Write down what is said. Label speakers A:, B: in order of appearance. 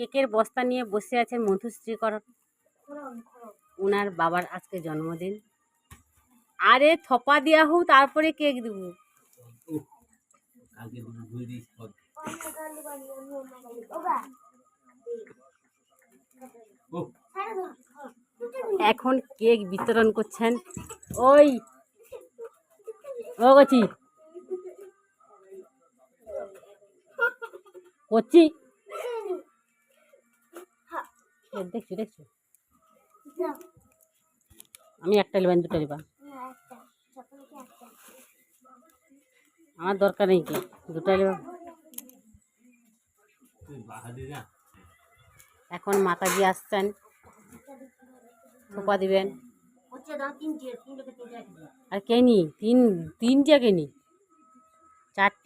A: কেকের বস্তা নিয়ে বসে আছেন মধুশ্রী কর, ওনার বাবার আজকে জন্মদিন। আরে থপা দেওয়া হোক তারপরে কেক দেব। এখন কেক বিতরণ করছেন। ওই ও গছি করছি, দেখছো দেখছো, আমি একটা নেবেন দুটো নেবা, আমার দরকার নেই কেক, দুটো নেবা। এখন মাতাজি আসছেন, থোপা দিবেন। আর কে নি তিনটে কে নি, চারটে